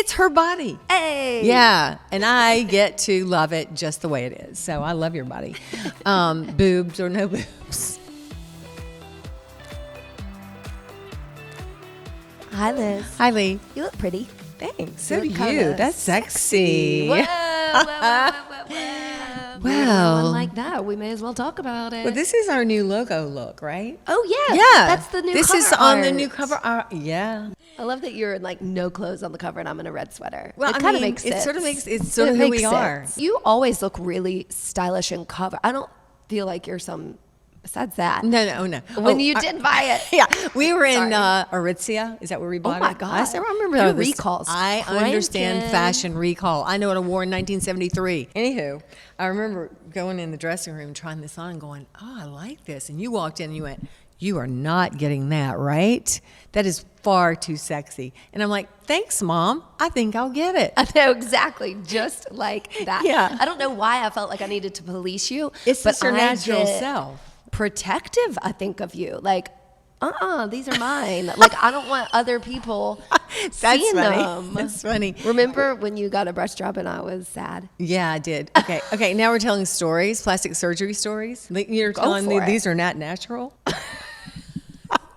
it's her body. Hey. Yeah, and I get to love it just the way it is. So I love your body. Boobs or no boobs. Hi, Liz. Hi, Lee. You look pretty. Thanks. So You do look you. kinda That's sexy. Whoa. Well. One like that. We may as well talk about it. Well, this is our new logo look, right? Oh, yeah. Yeah. That's the new This cover is on the art. new cover art. Yeah. I love that you're in like no clothes on the cover and I'm in a red sweater. Well, it I kind of mean, makes it sense. sort of makes- it's sort of who makes we are. sense. You always look really stylish in cover. I don't feel like you're some, besides that. No. When you didn't buy it. Yeah, we were in Sorry. Aritzia. Is that where we bought it? my God. I still remember Your this. recall's I understand cranking. fashion recall. I know what I wore in 1973. Anywho, I remember going in the dressing room, trying this on, and going, "Oh, I like this." And you walked in and you went, "You are not getting that, right? That is far too sexy." And I'm like, "Thanks, Mom. I think I'll get it." I know, exactly. Just like that. Yeah. I don't know why I felt like I needed to police you. It's but just your I natural get self. Protective, I think, of you. Like, these are mine. Like, I don't want other people That's seeing funny. them. That's funny. Remember when you got a breast job and I was sad? Yeah, I did. Okay. Now we're telling stories, plastic surgery stories. Like, you're Go telling me for it. these are not natural.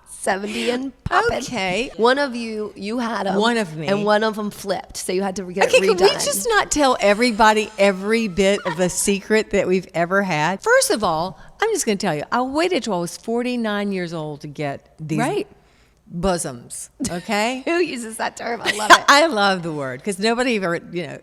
70 and popping. Okay. One of you had them. One of me. And one of them flipped. So you had to get Okay, it redone. can we just not tell everybody every bit of the secret that we've ever had? First of all, I'm just going to tell you, I waited till I was 49 years old to get these Right. bosoms. Okay. Who uses that term? I love it. I love the word because nobody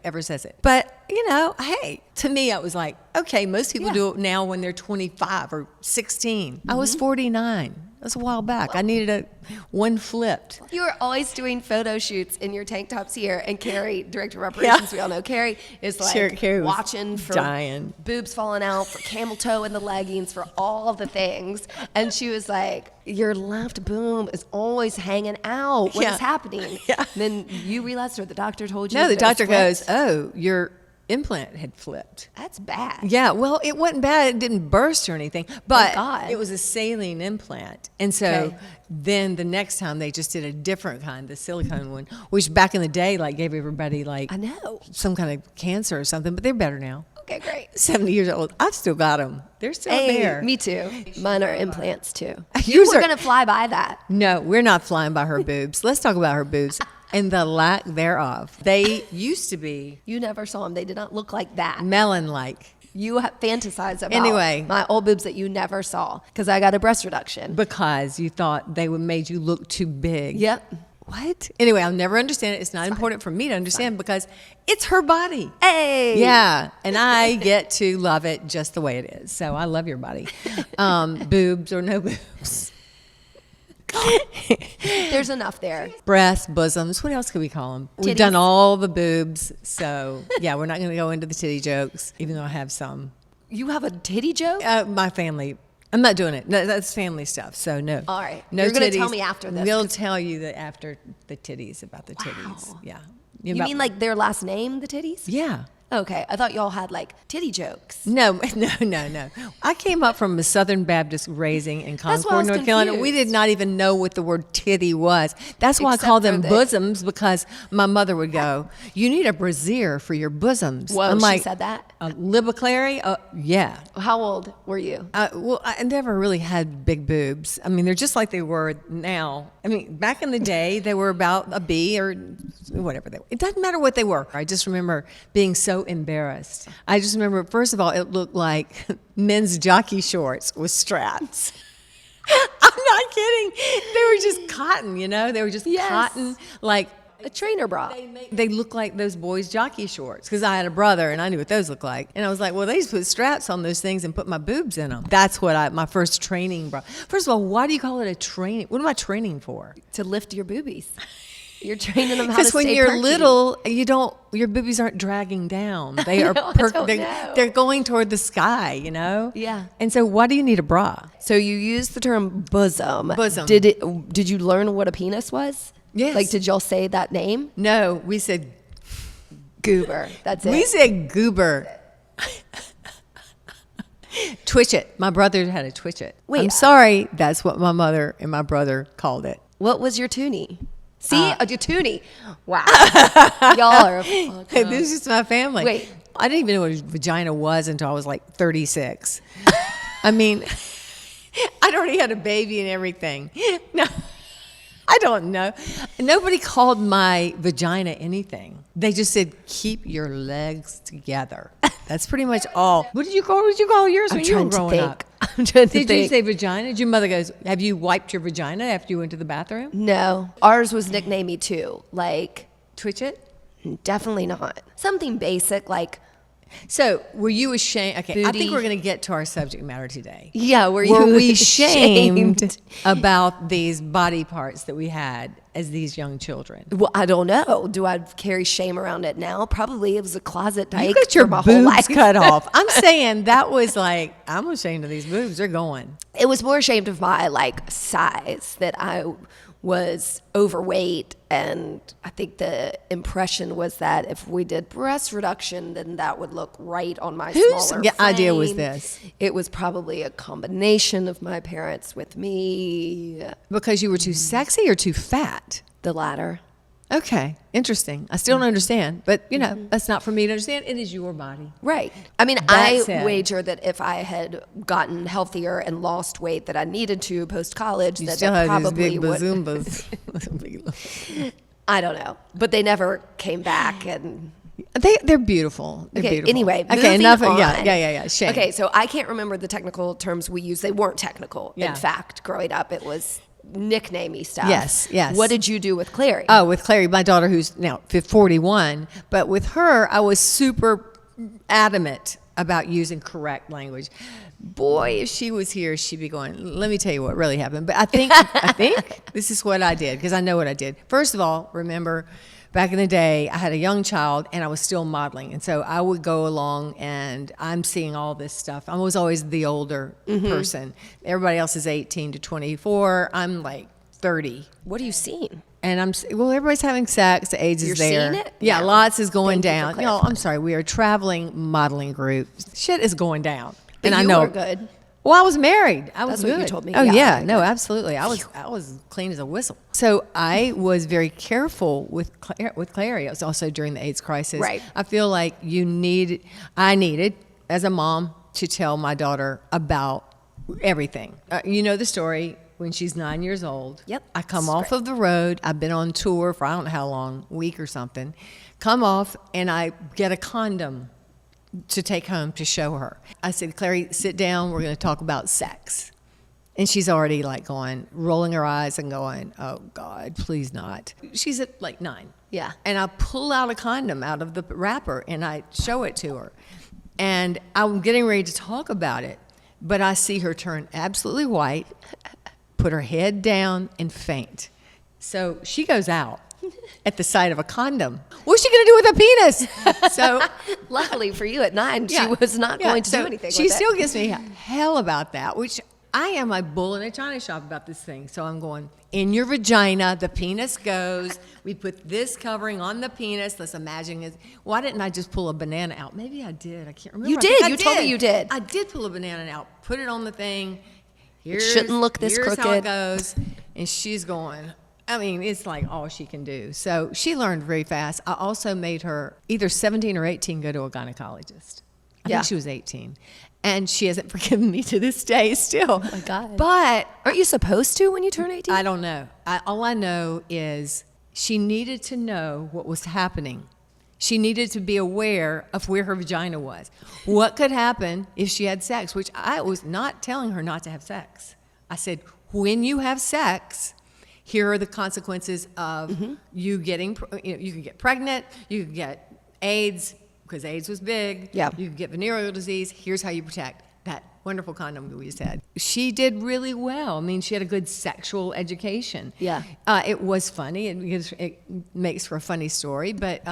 ever says it. But hey, to me, I was like, okay, most people Yeah. do it now when they're 25 or 16. I Mm-hmm. was 49. That's a while back. I needed one flipped. You were always doing photo shoots in your tank tops here, and Carrie, director of operations, we all know Carrie is like Carrie was watching for dying. boobs falling out, for camel toe in the leggings, for all of the things. And she was like, "Your left boob is always hanging out. What is Yeah. happening?" Yeah. And then you realized, or the doctor told you? No, the that it was doctor goes, flipped? "Oh, your implant had flipped." "That's bad." Yeah, well, it wasn't bad. It didn't burst or anything, but God. it was a saline implant. And so Okay. then the next time they just did a different kind, the silicone one, which back in the day, like gave everybody like I know. some kind of cancer or something, but they're better now. Okay, great. 70 years old. I've still got them. They're still Hey, there. me too. Mine are implants too. Yours We're are- gonna fly by that. No, we're not flying by her boobs. Let's talk about her boobs and the lack thereof. They used to be You never saw them. They did not look like that. melon-like. You fantasize about Anyway. my old boobs that you never saw because I got a breast reduction. Because you thought they would made you look too big. Yep. What? Anyway, I'll never understand it. It's not important for me to understand because it's her body. Hey. Yeah, and I get to love it just the way it is. So I love your body. Boobs or no boobs. There's enough there. Breasts, bosoms. What else could we call them? We've Titties. done all the boobs. So yeah, we're not going to go into the titty jokes, even though I have some. You have a titty joke? My family. I'm not doing it. No, that's family stuff. So no. All right. No You're gonna titties. tell me after this, We'll 'cause- tell you that after the titties about the titties. Wow. Yeah. You About- mean like their last name, the titties? Yeah. Okay. I thought y'all had like titty jokes. No. I came up from a Southern Baptist raising in That's why I Concord, was North Carolina. We confused. did not even know what the word titty was. That's why Except I called for them the- bosoms because my mother would go, "You need a brassiere for your bosoms." Whoa, I'm she like, said that? Libaclary? Yeah. How old were you? Well, I never really had big boobs. I mean, they're just like they were now. I mean, back in the day, they were about a B or whatever they were. It doesn't matter what they were. I just remember being so embarrassed. I just remember, first of all, it looked like men's jockey shorts with straps. I'm not kidding. They were just cotton, They were just Yes. cotton, like A trainer bra. they look like those boys' jockey shorts because I had a brother and I knew what those looked like. And I was like, well, they just put straps on those things and put my boobs in them. That's what my first training bra. First of all, why do you call it a training? What am I training for? To lift your boobies. You're training them how to Because stay when you're perky. little, your boobies aren't dragging down. They are know, I don't know. they're going toward the sky, Yeah. And so why do you need a bra? So you used the term bosom. Bosom. Did you learn what a penis was? Yes. Like, did y'all say that name? No, we said Goober. That's it. we said goober. Twitch it. My brother had a twitch it. Wait, I'm sorry. That's what my mother and my brother called it. What was your toonie? See, a toonie. Wow. Y'all are This is my family. Wait. I didn't even know what a vagina was until I was like 36. I mean, I'd already had a baby and everything. No, I don't know. Nobody called my vagina anything. They just said, keep your legs together. That's pretty much all. What did you call yours when you were growing up? I'm trying to Did think. you say vagina? Did your mother goes, have you wiped your vagina after you went to the bathroom? No. Ours was nicknamey too. Like, Twitch it? definitely not. Something basic like, So, were you ashamed? Okay, I Booty. think we're going to get to our subject matter today. yeah, Were we shamed about these body parts that we had as these young children? Well, I don't know. Do I carry shame around it now? Probably. It was a closet dyke You got your for my whole life. boobs cut off. I'm saying that was like, I'm ashamed of these boobs. They're going. It was more ashamed of my like size, that I was overweight, and I think the impression was that if we did breast reduction, then that would look right on my Whose smaller idea was frame. this? It was probably a combination of my parents with me, Because you were too sexy or too fat? the latter. Okay, interesting. I still don't understand, but you know, that's not for me to understand. It is your body. Right. I mean, That I said- wager that if I had gotten healthier and lost weight that I needed to post college, You that still that have these probably big would. bazoombas. I don't know, but they never came back. And They're beautiful. They're okay, beautiful. anyway, Okay, moving enough. on. Yeah. Shame. Okay, so I can't remember the technical terms we used. They weren't technical. Yeah. In fact, growing up, it was nicknamey stuff. Yes. What did you do with Clary? Oh, with Clary, my daughter, who's now 41, but with her, I was super adamant about using correct language. Boy, if she was here, she'd be going, let me tell you what really happened. But I think this is what I did, because I know what I did. First of all, remember, back in the day, I had a young child and I was still modeling. And so I would go along and I'm seeing all this stuff. I was always the older person. Everybody else is 18 to 24. I'm like 30. What are you seeing? And well, everybody's having sex. The AIDS You're is there. seeing it? Yeah, Yeah. lots is going Thank you for down. You know, clarifying. I'm sorry. We are a traveling modeling group. Shit is going down. But and I you know. were good. Well, I was married. I was That's what you good. told me. Oh Yeah, yeah, okay, no, good. absolutely. I was clean as a whistle. So I was very careful with Clary. It was also during the AIDS crisis. Right. I feel like I needed as a mom to tell my daughter about everything. You know the story. When she's 9 years old, Yep. I come That's off great. of the road. I've been on tour for I don't know how long, week or something. Come off and I get a condom to take home to show her. I said, Clary, sit down. We're going to talk about sex. And she's already like going, rolling her eyes and going, oh God, please not. She's at like 9. Yeah. And I pull out a condom out of the wrapper and I show it to her. And I'm getting ready to talk about it, but I see her turn absolutely white, put her head down and faint. So she goes out at the sight of a condom. What's she going to do with a penis? So Luckily for you, at 9, yeah, she was not yeah, going to so do anything She with still it. gives me hell about that, which I am a bull in a china shop about this thing. So I'm going, in your vagina, the penis goes. We put this covering on the penis. Let's imagine it. Why didn't I just pull a banana out? Maybe I did. I can't remember. You I think did. I You told me you did. I did pull a banana out, put it on the thing. shouldn't look this here's how crooked. it goes. And she's going, I mean, it's like all she can do. So she learned very fast. I also made her either 17 or 18 go to a gynecologist. I Yeah. think she was 18. And she hasn't forgiven me to this day still. Oh my God. But Aren't you supposed to when you turn 18? I don't know. All I know is she needed to know what was happening. She needed to be aware of where her vagina was. What could happen if she had sex, which I was not telling her not to have sex. I said, when you have sex, here are the consequences of you getting, you can get pregnant, you can get AIDS, because AIDS was big. Yeah. You can get venereal disease. Here's how you protect that wonderful condom we just had. She did really well. I mean, she had a good sexual education. Yeah. It was funny because it makes for a funny story, but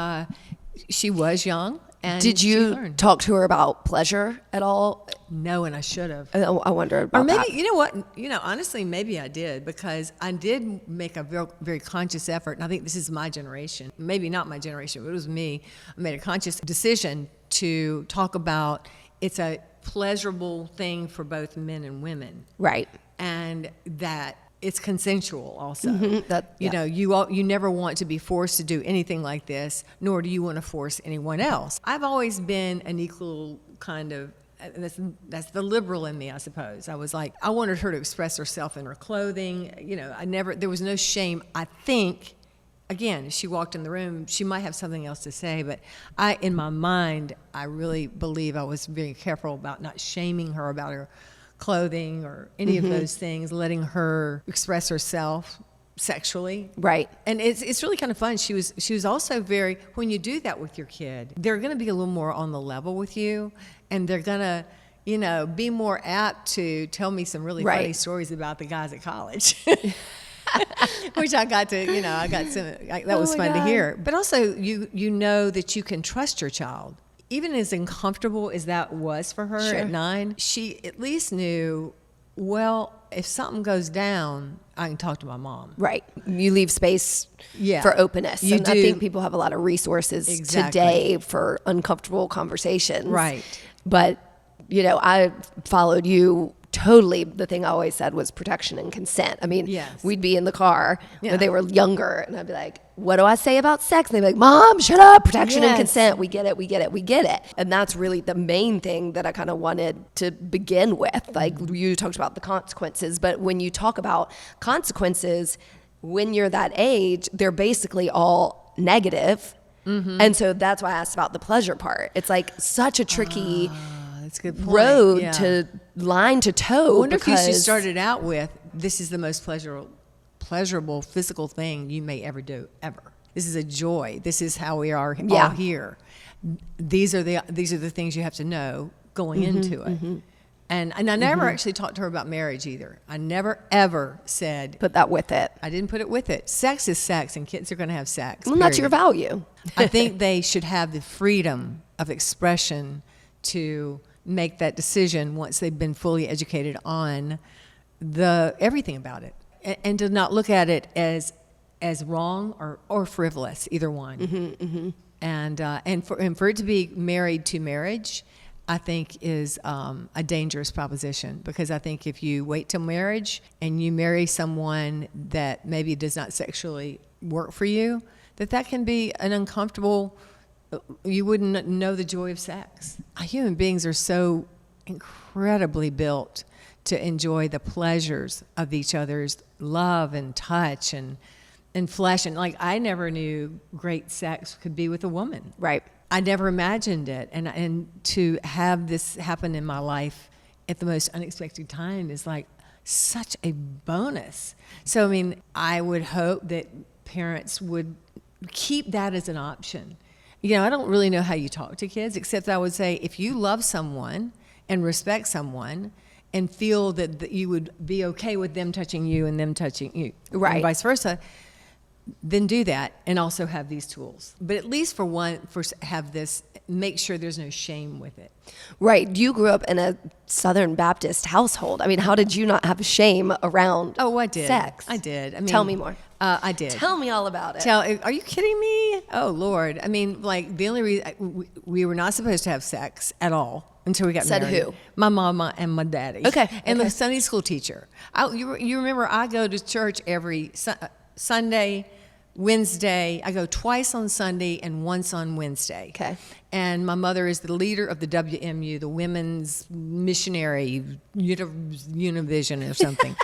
she was young. And Did she you learned. talk to her about pleasure at all? No, and I should have. I wonder about Or maybe, that. you know what? Honestly, maybe I did, because I did make a very, very conscious effort. And I think this is my generation. Maybe not my generation, but it was me. I made a conscious decision to talk about it's a pleasurable thing for both men and women. Right. And that it's consensual also. Yeah. You never want to be forced to do anything like this, nor do you want to force anyone else. I've always been an equal kind of, that's the liberal in me, I suppose. I was like, I wanted her to express herself in her clothing. There was no shame. I think, again, if she walked in the room, she might have something else to say, but in my mind, I really believe I was very careful about not shaming her about her clothing or any of those things, letting her express herself sexually. Right. And it's really kind of fun. She was also very, when you do that with your kid, they're going to be a little more on the level with you, and they're going to, be more apt to tell me some really funny stories about the guys at college. Which I got some, that was fun to hear. But also you know that you can trust your child. Even as uncomfortable as that was for her at 9, she at least knew, well, if something goes down, I can talk to my mom. Right. You leave space for openness. You and do. I think people have a lot of resources today for uncomfortable conversations. Right. But, I followed you totally. The thing I always said was protection and consent. I mean, we'd be in the car when they were younger, and I'd be like, what do I say about sex? And they'd be like, Mom, shut up, protection and consent. We get it. And that's really the main thing that I kind of wanted to begin with. Like, you talked about the consequences, but when you talk about consequences, when you're that age, they're basically all negative. And so that's why I asked about the pleasure part. It's like such a tricky that's a good point. road to line to toe. I wonder if you should start it out with, this is the most pleasurable physical thing you may ever do, ever. This is a joy. This is how we are all here. These are the things you have to know going into it. And I never actually talked to her about marriage either. I never ever said, put that with it. I didn't put it with it. Sex is sex, and kids are going to have sex. Well, that's your value. I think they should have the freedom of expression to make that decision once they've been fully educated on everything about it, and to not look at it as wrong or frivolous, either one. And for it to be married to marriage, I think is a dangerous proposition, because I think if you wait till marriage and you marry someone that maybe does not sexually work for you, that can be an uncomfortable. You wouldn't know the joy of sex. Human beings are so incredibly built to enjoy the pleasures of each other's love and touch and flesh. And like, I never knew great sex could be with a woman. Right. I never imagined it. And to have this happen in my life at the most unexpected time is like such a bonus. So, I mean, I would hope that parents would keep that as an option. I don't really know how you talk to kids, except I would say, if you love someone and respect someone and feel that you would be okay with them touching you and them touching you, and vice versa, then do that, and also have these tools. But at least have this, make sure there's no shame with it. Right. You grew up in a Southern Baptist household. I mean, how did you not have shame around I did. sex? I did. I mean, tell me more. I did. Tell me all about it. Are you kidding me? Oh, Lord. I mean, like, the only reason we were not supposed to have sex at all until we got married. Said who? My mama and my daddy. Okay. And the Sunday school teacher. You remember, I go to church every Sunday, Wednesday. I go twice on Sunday and once on Wednesday. Okay. And my mother is the leader of the WMU, the Women's Missionary Univision or something.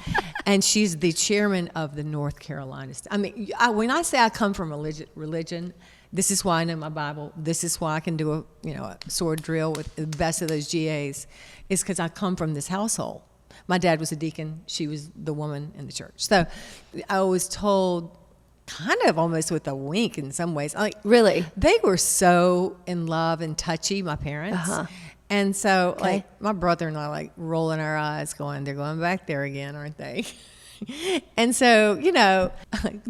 And she's the chairman of the North Carolina. I mean, when I say I come from religion, this is why I know my Bible. This is why I can do a sword drill with the best of those GAs. Is because I come from this household. My dad was a deacon. She was the woman in the church. So I was told, kind of almost with a wink in some ways. Like, really? They were so in love and touchy, my parents. And so, like, my brother and I, like, rolling our eyes going, they're going back there again, aren't they? And so,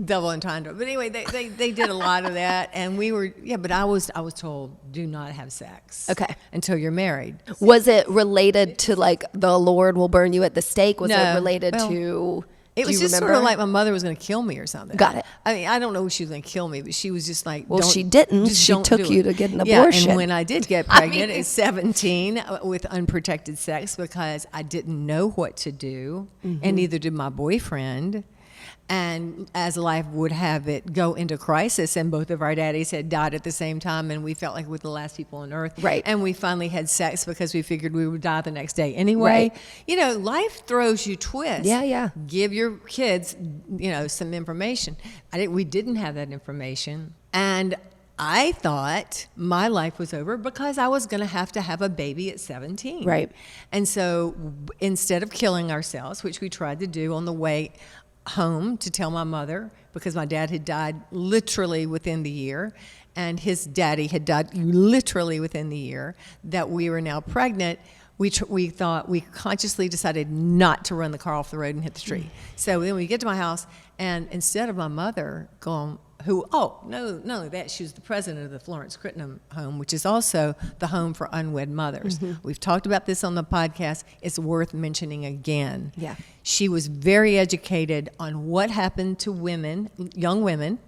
double entendre. But anyway, they did a lot of that. And we were, but I was told, do not have sex. Okay. Until you're married. Was it related to, like, the Lord will burn you at the stake? Was it related to It Do was you just sort remember? of like my mother was going to kill me or something. Got it. I mean, I don't know if she was going to kill me, but she was just like, Well, don't, she didn't. just She don't took do you it. to get an Yeah, abortion. and when I did get pregnant mean- at 17 with unprotected sex because I didn't know what to do, and neither did my boyfriend. And as life would have it, go into crisis, and both of our daddies had died at the same time, and we felt like we were the last people on earth. Right. And we finally had sex because we figured we would die the next day anyway. Right. You know, life throws you twists. Yeah. Give your kids, some information. We didn't have that information, and I thought my life was over because I was going to have a baby at 17. Right. And so instead of killing ourselves, which we tried to do on the way home to tell my mother, because my dad had died literally within the year, and his daddy had died literally within the year, that we were now pregnant, we consciously decided not to run the car off the road and hit the tree. So then we get to my house, and instead of my mother going, not only that, she was the president of the Florence Crittenham Home, which is also the home for unwed mothers. We've talked about this on the podcast. It's worth mentioning again. Yeah. She was very educated on what happened to women, young women,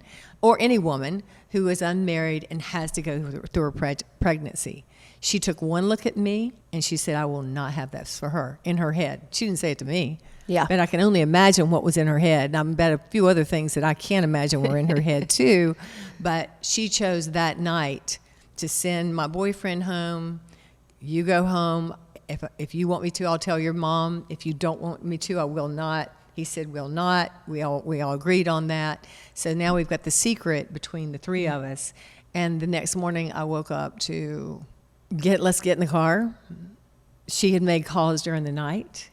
or any woman who is unmarried and has to go through a pregnancy. She took one look at me and she said, I will not have this for her, in her head. She didn't say it to me. Yeah. But I can only imagine what was in her head. And I bet a few other things that I can't imagine were in her head too. But she chose that night to send my boyfriend home. You go home. If you want me to, I'll tell your mom. If you don't want me to, I will not. He said, we'll not. We all agreed on that. So now we've got the secret between the three of us. And the next morning I woke up to let's get in the car. She had made calls during the night.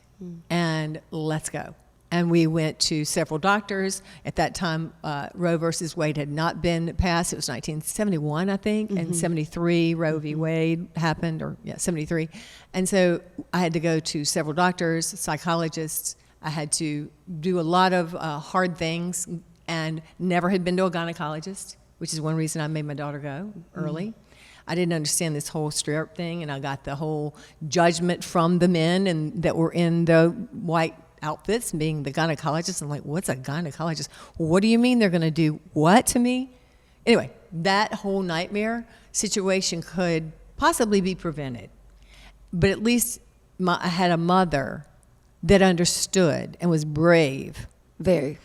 And let's go. And we went to several doctors. At that time, Roe versus Wade had not been passed. It was 1971, I think, and 73, Roe v. Wade happened, 73. And so I had to go to several doctors, psychologists. I had to do a lot of hard things and never had been to a gynecologist, which is one reason I made my daughter go early. I didn't understand this whole strip thing, and I got the whole judgment from the men and that were in the white outfits, being the gynecologists. I'm like, what's a gynecologist? What do you mean they're going to do what to me? Anyway, that whole nightmare situation could possibly be prevented. But at least I had a mother that understood and was brave. Very.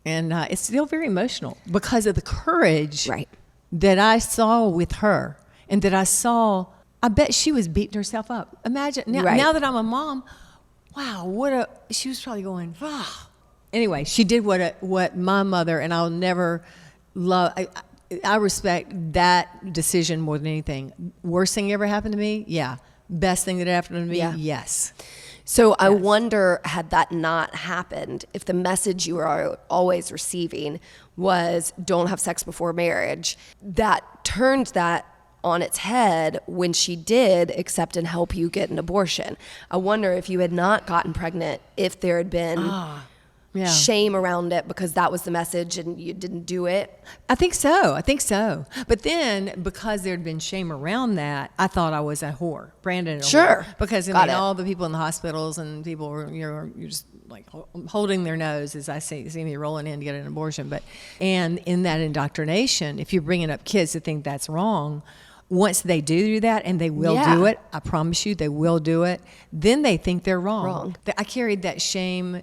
And it's still very emotional because of the courage Right. that I saw with her, and that I bet she was beating herself up. Imagine, now that I'm a mom, wow, she was probably going, ah. Anyway, she did what my mother, and I'll never love, I respect that decision more than anything. Worst thing ever happened to me? Yeah. Best thing that happened to me? Yeah. Yes. So I wonder, had that not happened, if the message you were always receiving was don't have sex before marriage, that turned that on its head when she did accept and help you get an abortion. I wonder if you had not gotten pregnant, if there had been shame around it because that was the message and you didn't do it. I think so. But then, because there'd been shame around that, I thought I was a whore. Brandon, a Sure. whore. Because Got it. all the people in the hospitals and people were, you're just like holding their nose as I see me rolling in to get an abortion. And in that indoctrination, if you're bringing up kids to think that's wrong, once they do that, and they will do it, I promise you, they will do it, then they think they're wrong. I carried that shame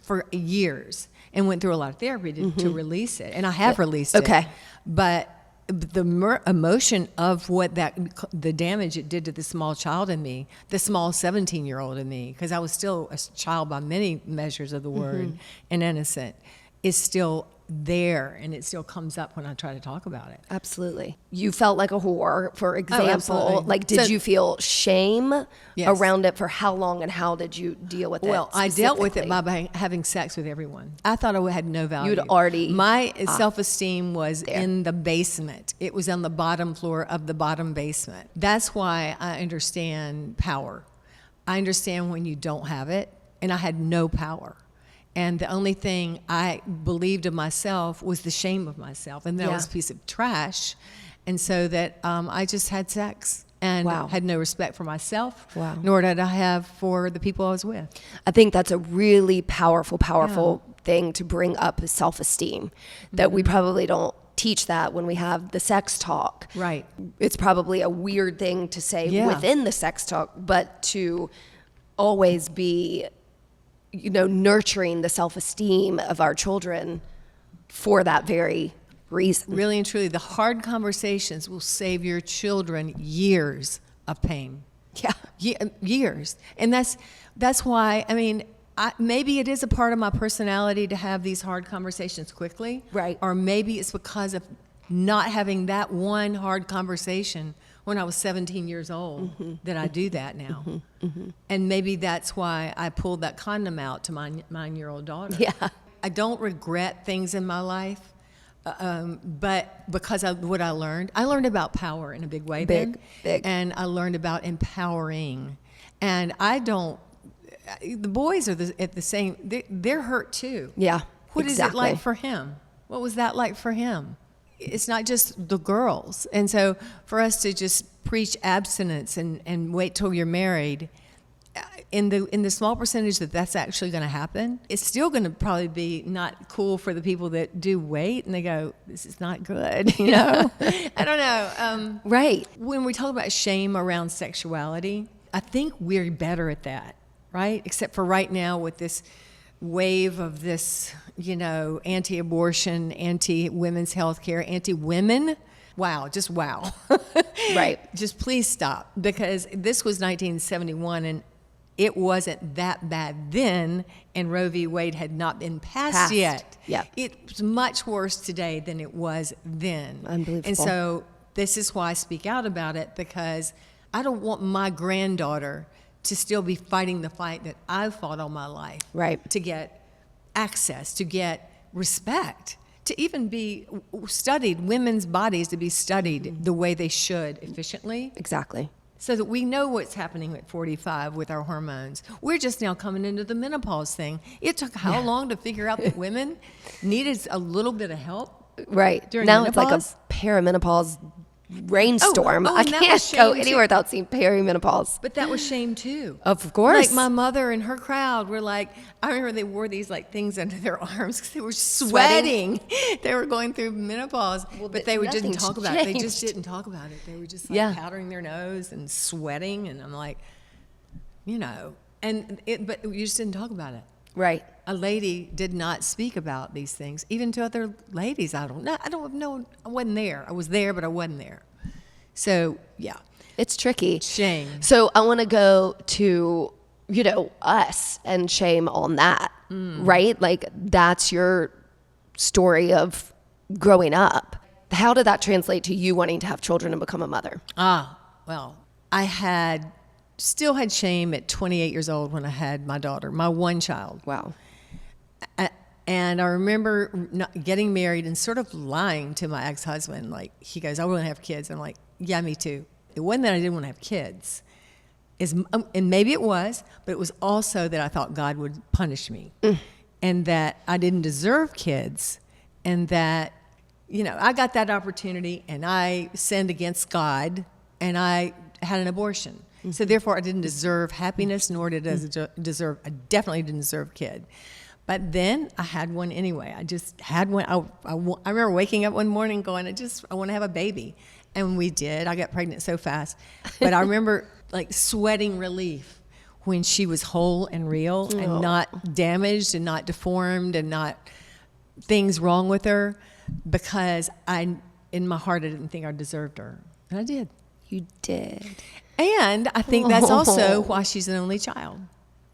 for years and went through a lot of therapy to release it. And I have released it. Okay. But the emotion of the damage it did to the small child in me, the small 17-year-old in me, because I was still a child by many measures of the word and innocent, is still there, and it still comes up when I try to talk about it. Absolutely. You felt like a whore, for example. absolutely. Like, did you feel shame Yes. around it? For how long, and how did you deal with it? Well, I dealt with it specifically? by having sex with everyone. I thought I had no value. You'd already- My self-esteem was in the basement. It was on the bottom floor of the bottom basement. That's why I understand power. I understand when you don't have it, and I had no power. And the only thing I believed of myself was the shame of myself, and that was a piece of trash. And so that I just had sex, and Wow. had no respect for myself, Wow. nor did I have for the people I was with. I think that's a really powerful thing to bring up, is self-esteem, that we probably don't teach that when we have the sex talk. Right. It's probably a weird thing to say Yeah. within the sex talk, but to always be, nurturing the self-esteem of our children for that very reason. Really and truly, the hard conversations will save your children years of pain. Yeah. Years. And that's why, maybe it is a part of my personality to have these hard conversations quickly. Right. Or maybe it's because of not having that one hard conversation when I was 17 years old that I do that now. And maybe that's why I pulled that condom out to my 9-year-old daughter. Yeah. I don't regret things in my life, but because of what I learned about power in a big way. Big. And I learned about empowering. And the boys are at the same, they're hurt too. Yeah. What is it like for him? What was that like for him? It's not just the girls. And so for us to just preach abstinence and wait till you're married, in the small percentage that's actually going to happen, it's still going to probably be not cool for the people that do wait and they go, this is not good, I don't know. Right. When we talk about shame around sexuality, I think we're better at that, right? Except for right now with this wave of this, anti-abortion, anti-women's health care, anti-women. Wow, just wow. Right. Just please stop, because this was 1971 and it wasn't that bad then, and Roe v. Wade had not been passed yet. Yeah. It's much worse today than it was then. Unbelievable. And so this is why I speak out about it, because I don't want my granddaughter to still be fighting the fight that I've fought all my life. Right. To get access, to get respect, to even be studied, women's bodies to be studied the way they should efficiently. Exactly. So that we know what's happening at 45 with our hormones. We're just now coming into the menopause thing. It took how long to figure out that women needed a little bit of help? Right. During now menopause? it's like a perimenopause rainstorm. I and that can't was go shame, anywhere too. without seeing perimenopause. But that was shame too. Of course. Like my mother and her crowd were like, I remember they wore these like things under their arms because they were sweating. They were going through menopause, but they didn't nothing's talk about it. They changed. just didn't talk about it. They were just like powdering their nose and sweating. And I'm like, but you just didn't talk about it. Right. A lady did not speak about these things, even to other ladies. I don't know. I wasn't there. I was there, but I wasn't there. So, yeah. It's tricky. Shame. So I want to go to, us and shame on that, right? Like that's your story of growing up. How did that translate to you wanting to have children and become a mother? Well, I still had shame at 28 years old when I had my daughter, my one child. Wow. And I remember getting married and sort of lying to my ex-husband. Like, he goes, I want to have kids. I'm like, yeah, me too. It wasn't that I didn't want to have kids. And maybe it was, but it was also that I thought God would punish me. And that I didn't deserve kids. And that, I got that opportunity and I sinned against God and I had an abortion. So therefore I didn't deserve happiness, nor did I definitely didn't deserve a kid. But then I had one anyway. I just had one. I remember waking up one morning going, I want to have a baby. And we did. I got pregnant so fast. But I remember like sweating relief when she was whole and real and not damaged and not deformed and not things wrong with her, because in my heart, I didn't think I deserved her. And I did. You did. And I think that's also why she's an only child.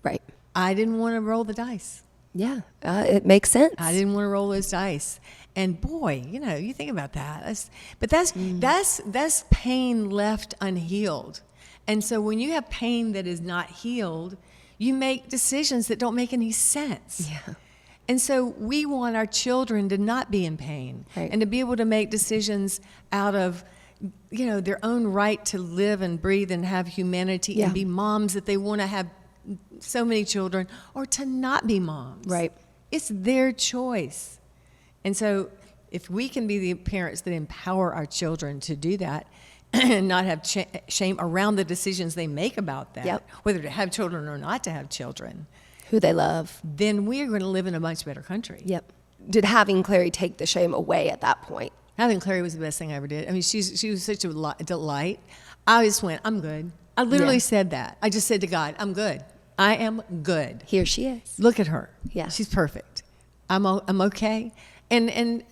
Right. I didn't want to roll the dice. Yeah, it makes sense. I didn't want to roll those dice. And boy, you think about that. That's pain left unhealed. And so when you have pain that is not healed, you make decisions that don't make any sense. Yeah. And so we want our children to not be in pain, right, and to be able to make decisions out of their own right to live and breathe and have humanity, and be moms that they want to have so many children, or to not be moms. Right. It's their choice. And so if we can be the parents that empower our children to do that, and not have shame around the decisions they make about that, Yep. whether to have children or not to have children, Who they love. then we are going to live in a much better country. Yep. Did having Clary take the shame away at that point? Having Clary was the best thing I ever did. I mean, she was such a delight. I just went, I'm good. I literally said that. I just said to God, I'm good. I am good. Here she is. Look at her. Yeah. She's perfect. I'm okay. And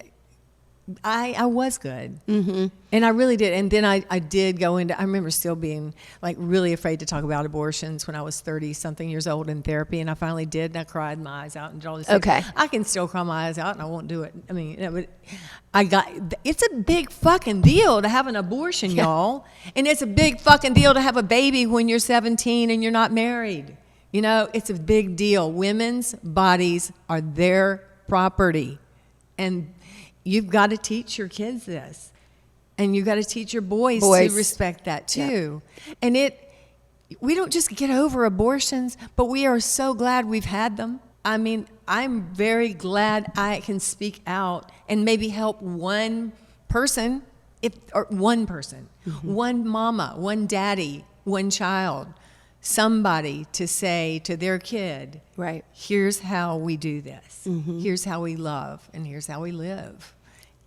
I was good. Mm-hmm. And I really did. And then I did go into, I remember still being like really afraid to talk about abortions when I was 30 something years old in therapy. And I finally did. And I cried my eyes out and did all this. Okay. I can still cry my eyes out and I won't do it. I mean, but it's a big fucking deal to have an abortion, y'all. And it's a big fucking deal to have a baby when you're 17 and you're not married. You know, it's a big deal. Women's bodies are their property. And you've got to teach your kids this. And you've got to teach your boys to respect that too. Yeah. And we don't just get over abortions, but we are so glad we've had them. I mean, I'm very glad I can speak out and maybe help one person, one mama, one daddy, one child, somebody to say to their kid, right, here's how we do this. Mm-hmm. Here's how we love, and here's how we live.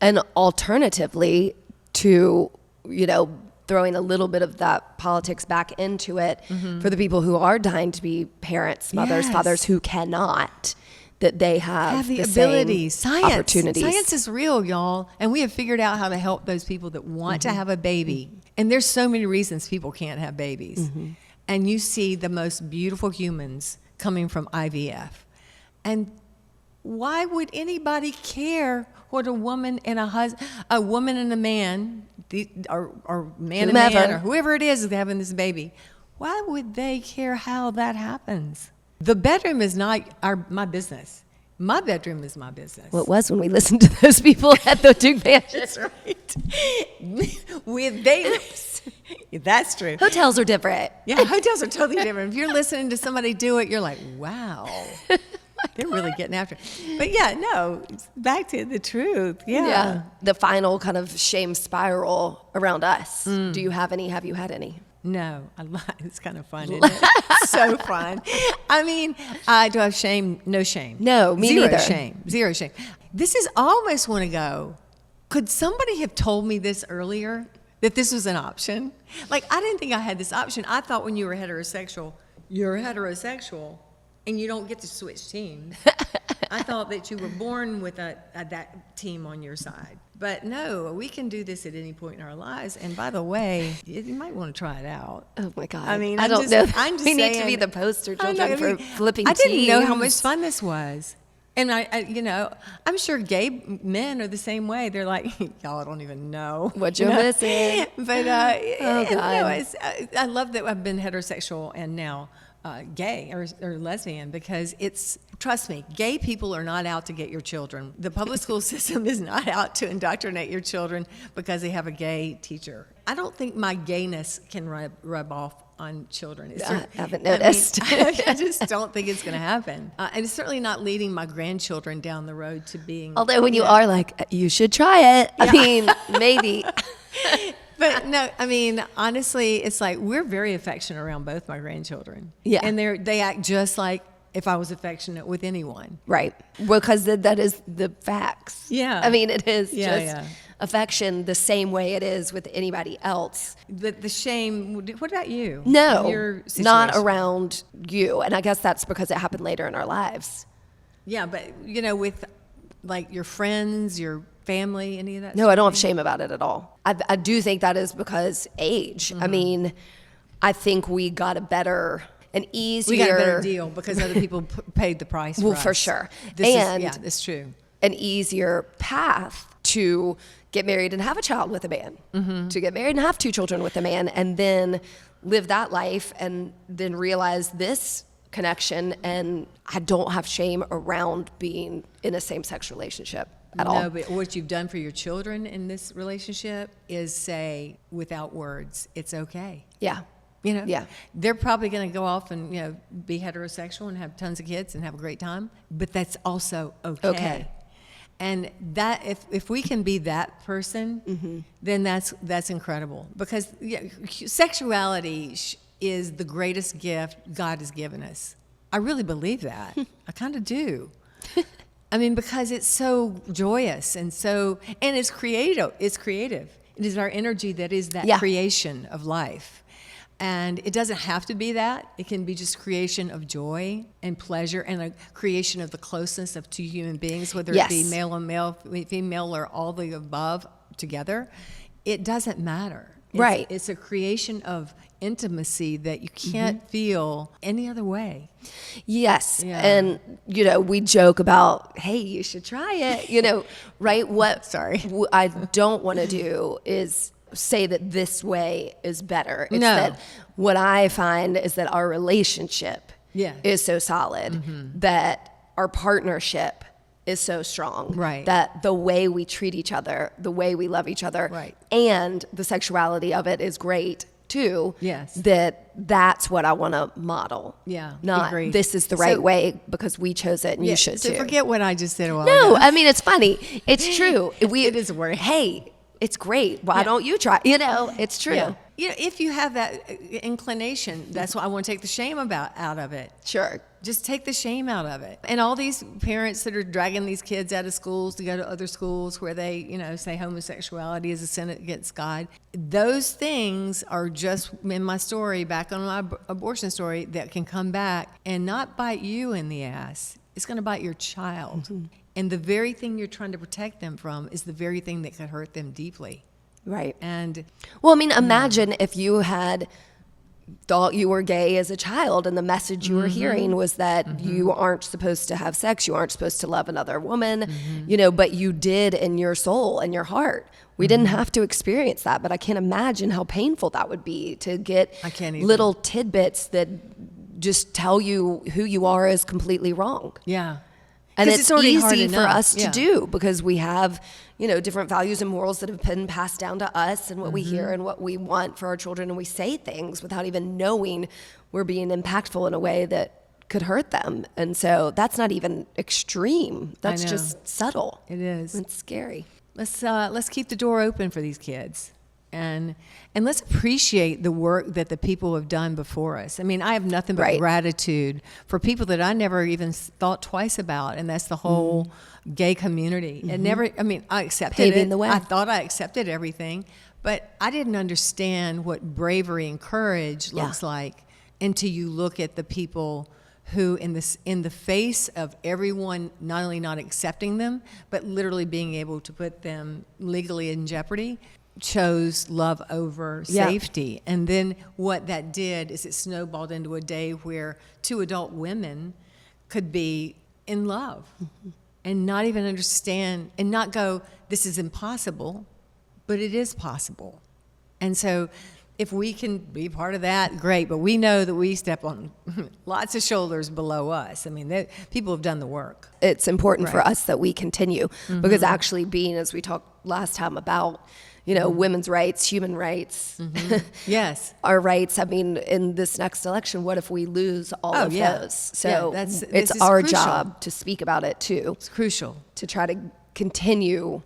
And alternatively to, throwing a little bit of that politics back into it for the people who are dying to be parents, mothers, fathers who cannot, that they have the ability, science, opportunities. Science is real, y'all, and we have figured out how to help those people that want to have a baby. And there's so many reasons people can't have babies. And you see the most beautiful humans coming from IVF. And why would anybody care what a woman and a woman and a man, or man and man, or whoever it is having this baby? Why would they care how that happens? The bedroom is not my business. My bedroom is my business. Well, it was when we listened to those people at the Duke Mansion. That's right. That's true. Hotels are different. Yeah, hotels are totally different. If you're listening to somebody do it, you're like, wow. They're really getting after it. But yeah, no, back to the truth. Yeah. The final kind of shame spiral around us. Do you have any? Have you had any? No, it's kind of fun, isn't it? So fun. I mean, do I have shame? No shame. No, me neither. Zero shame. This is almost want to go, could somebody have told me this earlier, that this was an option? Like, I didn't think I had this option. I thought when you were heterosexual, you're heterosexual, and you don't get to switch teams. I thought that you were born with that team on your side. But no, we can do this at any point in our lives. And by the way, you might want to try it out. Oh my God. I mean, I don't know. I'm just we saying, need to be the poster children for flipping I didn't teams. know how much fun this was. And I'm sure gay men are the same way. They're like, y'all don't even know what you're missing. But oh God. I love that I've been heterosexual and now gay or lesbian, because trust me, gay people are not out to get your children. The public school system is not out to indoctrinate your children because they have a gay teacher. I don't think my gayness can rub off on children. I haven't noticed. I just don't think it's going to happen. And it's certainly not leading my grandchildren down the road to being... Although when you are like, you should try it. I mean, maybe... But no, I mean, honestly, it's like we're very affectionate around both my grandchildren. Yeah. And they act just like if I was affectionate with anyone. Right. Because that is the facts. Yeah. I mean, it is affection the same way it is with anybody else. The shame, what about you? No, your not around you. And I guess that's because it happened later in our lives. Yeah, but, with like your friends, your family, any of that? No, I don't have shame about it at all. I do think that is because age. I mean, I think we got a better... an easier... We got a better deal because other people paid the price for us. Well, for sure. That's true. An easier path to get married and have a child with a man, to get married and have 2 children with a man, and then live that life and then realize this connection, and I don't have shame around being in a same-sex relationship at all. No, but what you've done for your children in this relationship is say, without words, it's okay. Yeah. Yeah. They're probably going to go off and, be heterosexual and have tons of kids and have a great time, but that's also okay. And that if we can be that person, then that's incredible. Because sexuality is the greatest gift God has given us. I really believe that. I kind of do. I mean, because it's so joyous and it's creative. It's creative. It is our energy that is that creation of life. And it doesn't have to be that. It can be just creation of joy and pleasure and a creation of the closeness of two human beings, whether it be male and male, female, or all the above together. It doesn't matter. It's a creation of intimacy that you can't feel any other way. Yes. Yeah. And, we joke about, hey, you should try it, right? What I don't want to do is say that this way is better. It's that what I find is that our relationship is so solid, that our partnership is so strong, that the way we treat each other, the way we love each other, and the sexuality of it is great too. Yes. That's what I want to model. Yeah. Not agreed. This is the right way because we chose it and you should too. Forget what I just said a while ago. No, I mean, it's funny. It's true. It is a word. Hey, it's great. Why don't you try? It's true. Yeah. If you have that inclination, that's why I want to take the shame out of it. Sure. Just take the shame out of it. And all these parents that are dragging these kids out of schools to go to other schools where they, say homosexuality is a sin against God. Those things are just, in my story, back on my abortion story, that can come back and not bite you in the ass. It's going to bite your child. Mm-hmm. And the very thing you're trying to protect them from is the very thing that could hurt them deeply. Right. And well, I mean, imagine if you had thought you were gay as a child and the message you were hearing was that you aren't supposed to have sex, you aren't supposed to love another woman, but you did in your soul and your heart. We didn't have to experience that, but I can't imagine how painful that would be to get little tidbits that just tell you who you are is completely wrong. Yeah. And it's easy for us to do because we have, different values and morals that have been passed down to us and what we hear and what we want for our children. And we say things without even knowing we're being impactful in a way that could hurt them. And so that's not even extreme. That's just subtle. It is. It's scary. Let's keep the door open for these kids. And let's appreciate the work that the people have done before us. I mean, I have nothing but gratitude for people that I never even thought twice about, and that's the whole gay community. I accepted Paving the way. I thought I accepted everything, but I didn't understand what bravery and courage looks like until you look at the people who in the face of everyone not only not accepting them, but literally being able to put them legally in jeopardy, chose love over safety. And then what that did is it snowballed into a day where two adult women could be in love and not even understand and not go, this is impossible, but it is possible. And so if we can be part of that, great. But we know that we step on lots of shoulders below us. I mean, people have done the work. It's important for us that we continue because actually being, as we talked last time about, women's rights, human rights, yes, our rights. I mean, in this next election, what if we lose all of those? So it's our job to speak about it too. It's crucial to try to continue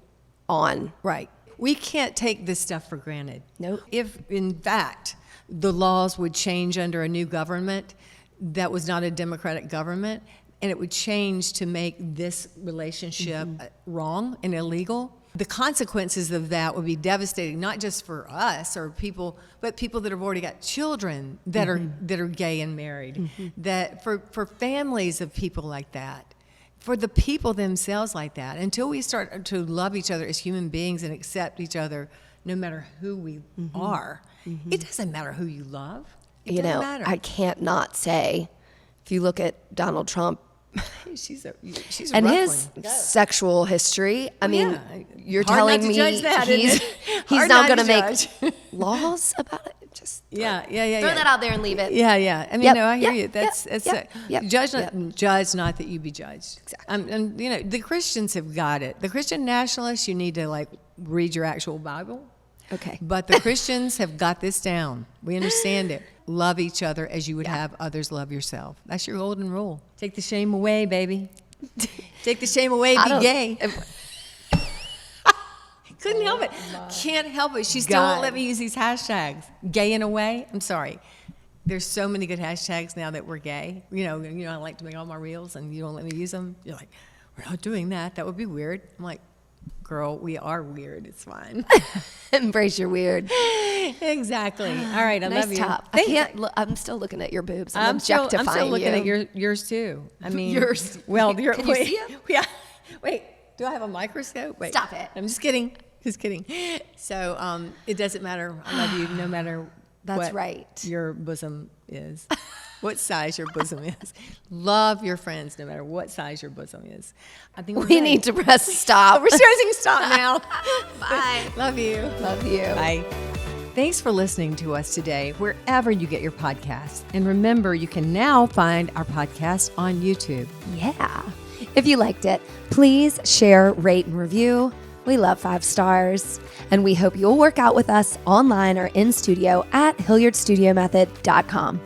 on. Right. We can't take this stuff for granted. Nope. If, in fact, the laws would change under a new government that was not a democratic government, and it would change to make this relationship wrong and illegal, the consequences of that would be devastating, not just for us or people, but people that have already got children that are gay and married, that for families of people like that, for the people themselves like that. Until we start to love each other as human beings and accept each other no matter who we are, it doesn't matter who you love. It doesn't matter. I can't not say, if you look at Donald Trump, she's a and rough his one. sexual history. I mean, you're Hard telling not to me judge that, he's Hard not not going to make judge. laws about it. Just throw that out there and leave it. Yeah. I mean, I hear you. That's Judge not that you be judged. Exactly. And the Christians have got it. The Christian nationalists, you need to read your actual Bible. Okay. But the Christians have got this down. We understand it. Love each other as you would have others love yourself. That's your golden rule. Take the shame away, baby. Take the shame away. Be gay. Couldn't help it. Can't help it. She still God. won't let me use these hashtags. Gay in a way. I'm sorry. There's so many good hashtags now that we're gay. I like to make all my reels, and you don't let me use them. You're like, we're not doing that. That would be weird. I'm like, girl, we are weird. It's fine. Embrace your weird. Exactly. All right, I Nice love you. top. I can't. I'm still looking at your boobs. I'm still objectifying looking you. at yours too. I mean, Yours. Well, Can you see 'em? Yeah. Wait. Do I have a microscope? Wait. Stop it. I'm just kidding. Just kidding. So it doesn't matter. I love you no matter That's what right. your bosom is. What size your bosom is. Love your friends no matter what size your bosom is. I think We need to press stop. We're pressing stop now. Bye. Love you. Love you. Bye. Thanks for listening to us today, wherever you get your podcasts. And remember, you can now find our podcast on YouTube. Yeah. If you liked it, please share, rate, and review. We love 5 stars. And we hope you'll work out with us online or in studio at HilliardStudioMethod.com.